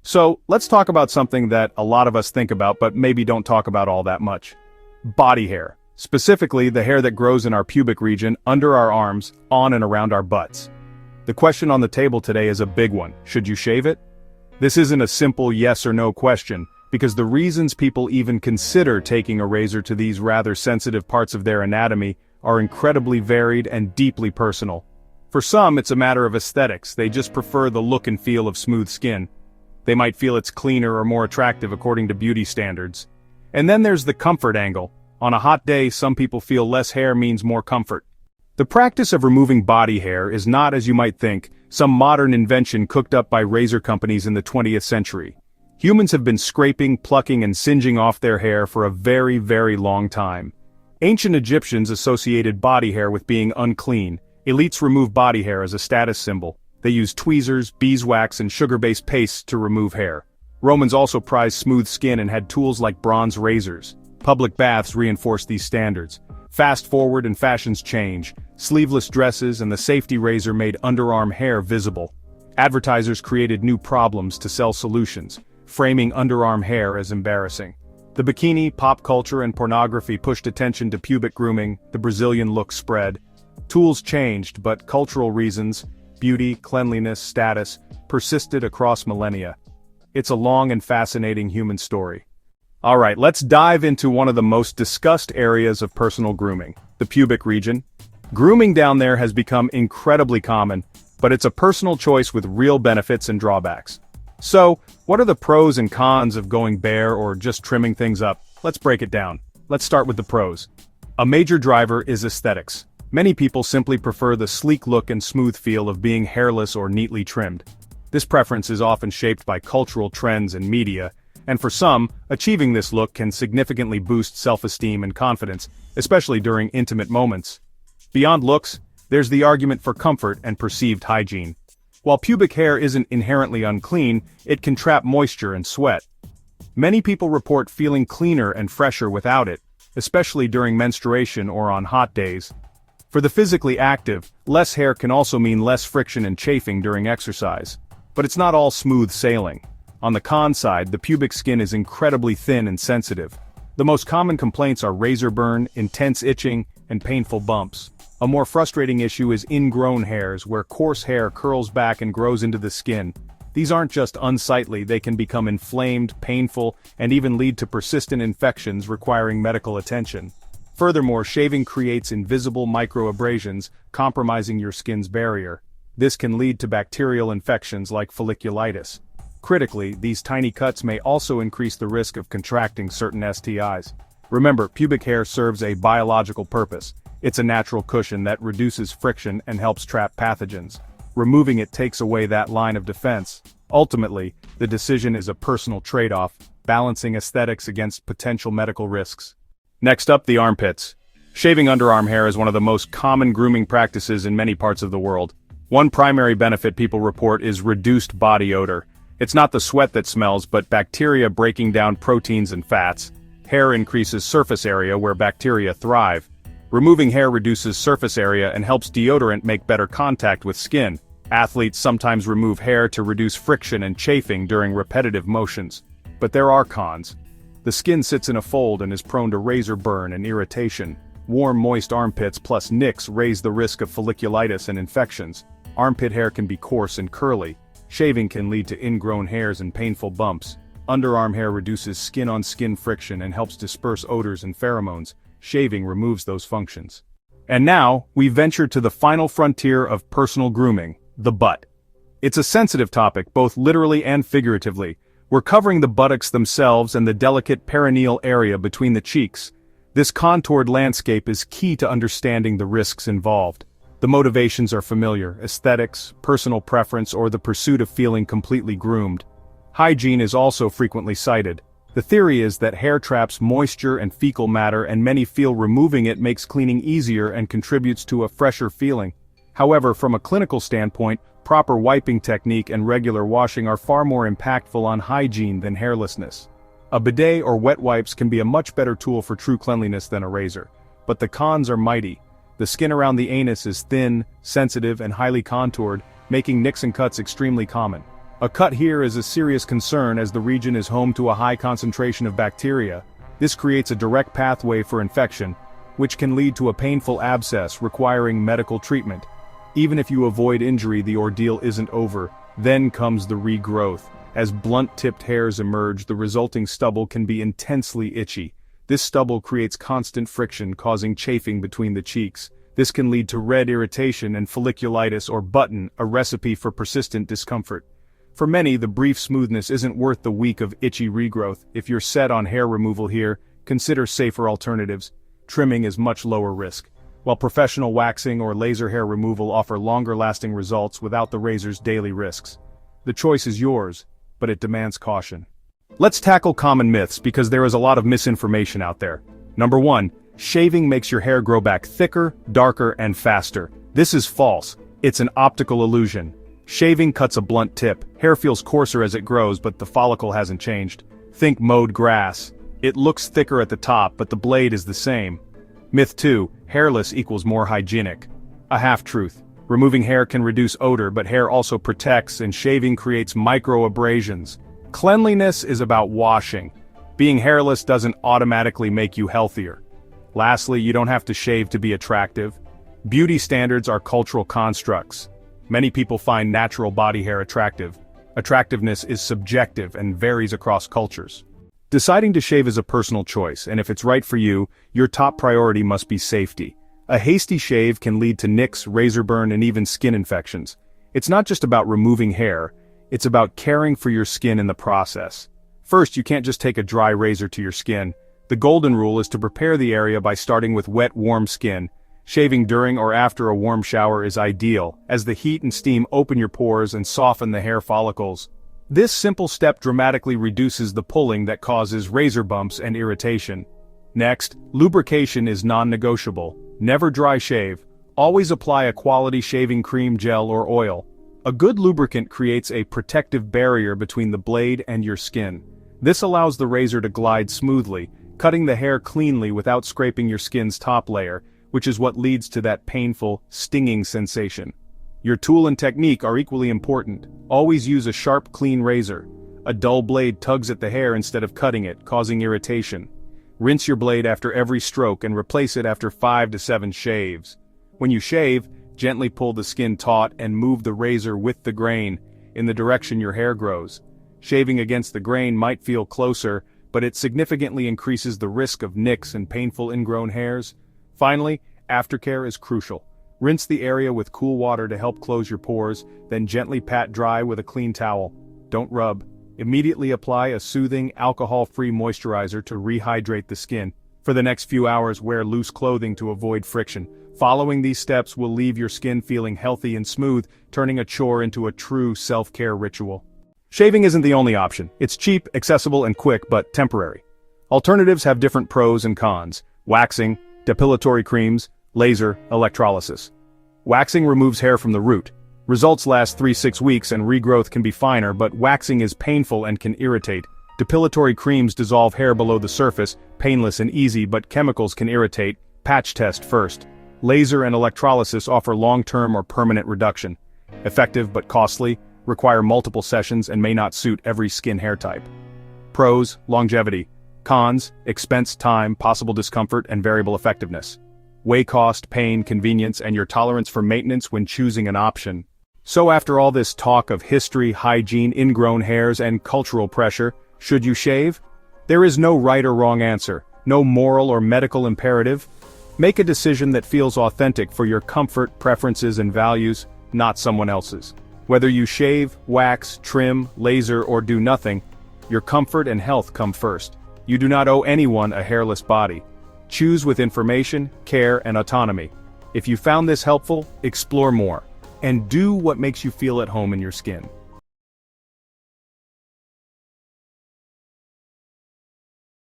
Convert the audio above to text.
So, let's talk about something that a lot of us think about but maybe don't talk about all that much. Body hair. Specifically, the hair that grows in our pubic region, under our arms, on and around our butts. The question on the table today is a big one. Should you shave it? This isn't a simple yes or no question, because the reasons people even consider taking a razor to these rather sensitive parts of their anatomy are incredibly varied and deeply personal. For some, it's a matter of aesthetics. They just prefer the look and feel of smooth skin. They might feel it's cleaner or more attractive according to beauty standards. And then there's the comfort angle. On a hot day, some people feel less hair means more comfort. The practice of removing body hair is not, as you might think, some modern invention cooked up by razor companies in the 20th century. Humans have been scraping, plucking, and singeing off their hair for a very, very long time. Ancient Egyptians associated body hair with being unclean. Elites remove body hair as a status symbol. They used tweezers, beeswax, and sugar-based pastes to remove hair. Romans also prized smooth skin and had tools like bronze razors. Public baths reinforced these standards. Fast forward and fashions change. Sleeveless dresses and the safety razor made underarm hair visible. Advertisers created new problems to sell solutions, framing underarm hair as embarrassing. The bikini, pop culture, and pornography pushed attention to pubic grooming. The Brazilian look spread. Tools changed, but cultural reasons, beauty, cleanliness, status, persisted across millennia. It's a long and fascinating human story. Alright, let's dive into one of the most discussed areas of personal grooming, the pubic region. Grooming down there has become incredibly common, but it's a personal choice with real benefits and drawbacks. So, what are the pros and cons of going bare or just trimming things up? Let's break it down. Let's start with the pros. A major driver is aesthetics. Many people simply prefer the sleek look and smooth feel of being hairless or neatly trimmed. This preference is often shaped by cultural trends and media, and for some, achieving this look can significantly boost self-esteem and confidence, especially during intimate moments. Beyond looks, there's the argument for comfort and perceived hygiene. While pubic hair isn't inherently unclean, it can trap moisture and sweat. Many people report feeling cleaner and fresher without it, especially during menstruation or on hot days. For the physically active, less hair can also mean less friction and chafing during exercise. But it's not all smooth sailing. On the con side, the pubic skin is incredibly thin and sensitive. The most common complaints are razor burn, intense itching, and painful bumps. A more frustrating issue is ingrown hairs, where coarse hair curls back and grows into the skin. These aren't just unsightly, they can become inflamed, painful, and even lead to persistent infections requiring medical attention. Furthermore, shaving creates invisible microabrasions, compromising your skin's barrier. This can lead to bacterial infections like folliculitis. Critically, these tiny cuts may also increase the risk of contracting certain STIs. Remember, pubic hair serves a biological purpose. It's a natural cushion that reduces friction and helps trap pathogens. Removing it takes away that line of defense. Ultimately, the decision is a personal trade-off, balancing aesthetics against potential medical risks. Next up, the armpits. Shaving underarm hair is one of the most common grooming practices in many parts of the world. One primary benefit people report is reduced body odor. It's not the sweat that smells, but bacteria breaking down proteins and fats. Hair increases surface area where bacteria thrive. Removing hair reduces surface area and helps deodorant make better contact with skin. Athletes sometimes remove hair to reduce friction and chafing during repetitive motions. But there are cons. The skin sits in a fold and is prone to razor burn and irritation. Warm, moist armpits plus nicks raise the risk of folliculitis and infections. Armpit hair can be coarse and curly. Shaving can lead to ingrown hairs and painful bumps. Underarm hair reduces skin-on-skin friction and helps disperse odors and pheromones. Shaving removes those functions. And now, we venture to the final frontier of personal grooming, the butt. It's a sensitive topic, both literally and figuratively. We're covering the buttocks themselves and the delicate perineal area between the cheeks. This contoured landscape is key to understanding the risks involved. The motivations are familiar: aesthetics, personal preference, or the pursuit of feeling completely groomed. Hygiene is also frequently cited. The theory is that hair traps moisture and fecal matter, and many feel removing it makes cleaning easier and contributes to a fresher feeling. However, from a clinical standpoint, proper wiping technique and regular washing are far more impactful on hygiene than hairlessness. A bidet or wet wipes can be a much better tool for true cleanliness than a razor. But the cons are mighty. The skin around the anus is thin, sensitive, and highly contoured, making nicks and cuts extremely common. A cut here is a serious concern as the region is home to a high concentration of bacteria. This creates a direct pathway for infection, which can lead to a painful abscess requiring medical treatment. Even if you avoid injury, the ordeal isn't over. Then comes the regrowth. As blunt-tipped hairs emerge, the resulting stubble can be intensely itchy. This stubble creates constant friction, causing chafing between the cheeks. This can lead to red irritation and folliculitis or button, a recipe for persistent discomfort. For many, the brief smoothness isn't worth the week of itchy regrowth. If you're set on hair removal here, consider safer alternatives. Trimming is much lower risk, while professional waxing or laser hair removal offer longer-lasting results without the razor's daily risks. The choice is yours, but it demands caution. Let's tackle common myths because there is a lot of misinformation out there. Number 1, shaving makes your hair grow back thicker, darker, and faster. This is false. It's an optical illusion. Shaving cuts a blunt tip. Hair feels coarser as it grows, but the follicle hasn't changed. Think mowed grass. It looks thicker at the top, but the blade is the same. Myth 2, hairless equals more hygienic. A half-truth. Removing hair can reduce odor, but hair also protects, and shaving creates micro-abrasions. Cleanliness is about washing. Being hairless doesn't automatically make you healthier. Lastly, you don't have to shave to be attractive. Beauty standards are cultural constructs. Many people find natural body hair attractive. Attractiveness is subjective and varies across cultures. Deciding to shave is a personal choice, and if it's right for you, your top priority must be safety. A hasty shave can lead to nicks, razor burn, and even skin infections. It's not just about removing hair, it's about caring for your skin in the process. First, you can't just take a dry razor to your skin. The golden rule is to prepare the area by starting with wet, warm skin. Shaving during or after a warm shower is ideal, as the heat and steam open your pores and soften the hair follicles. This simple step dramatically reduces the pulling that causes razor bumps and irritation. Next, lubrication is non-negotiable. Never dry shave. Always apply a quality shaving cream, gel, or oil. A good lubricant creates a protective barrier between the blade and your skin. This allows the razor to glide smoothly, cutting the hair cleanly without scraping your skin's top layer, which is what leads to that painful, stinging sensation. Your tool and technique are equally important. Always use a sharp, clean razor. A dull blade tugs at the hair instead of cutting it, causing irritation. Rinse your blade after every stroke and replace it after 5 to 7 shaves. When you shave, gently pull the skin taut and move the razor with the grain, in the direction your hair grows. Shaving against the grain might feel closer, but it significantly increases the risk of nicks and painful ingrown hairs. Finally, aftercare is crucial. Rinse the area with cool water to help close your pores, then gently pat dry with a clean towel. Don't rub. Immediately apply a soothing, alcohol-free moisturizer to rehydrate the skin. For the next few hours, wear loose clothing to avoid friction. Following these steps will leave your skin feeling healthy and smooth, turning a chore into a true self-care ritual. Shaving isn't the only option. It's cheap, accessible, and quick, but temporary. Alternatives have different pros and cons. Waxing, depilatory creams, laser, electrolysis. Waxing removes hair from the root. Results last 3-6 weeks and regrowth can be finer, but waxing is painful and can irritate. Depilatory creams dissolve hair below the surface, painless and easy, but chemicals can irritate. Patch test first. Laser and electrolysis offer long-term or permanent reduction. Effective but costly, require multiple sessions and may not suit every skin hair type. Pros, longevity. Cons, expense, time, possible discomfort, and variable effectiveness. Weigh cost, pain, convenience, and your tolerance for maintenance when choosing an option. So after all this talk of history, hygiene, ingrown hairs, and cultural pressure, should you shave? There is no right or wrong answer, no moral or medical imperative. Make a decision that feels authentic for your comfort, preferences, and values, not someone else's. Whether you shave, wax, trim, laser, or do nothing, your comfort and health come first. You do not owe anyone a hairless body. Choose with information, care, and autonomy. If you found this helpful, explore more. And do what makes you feel at home in your skin.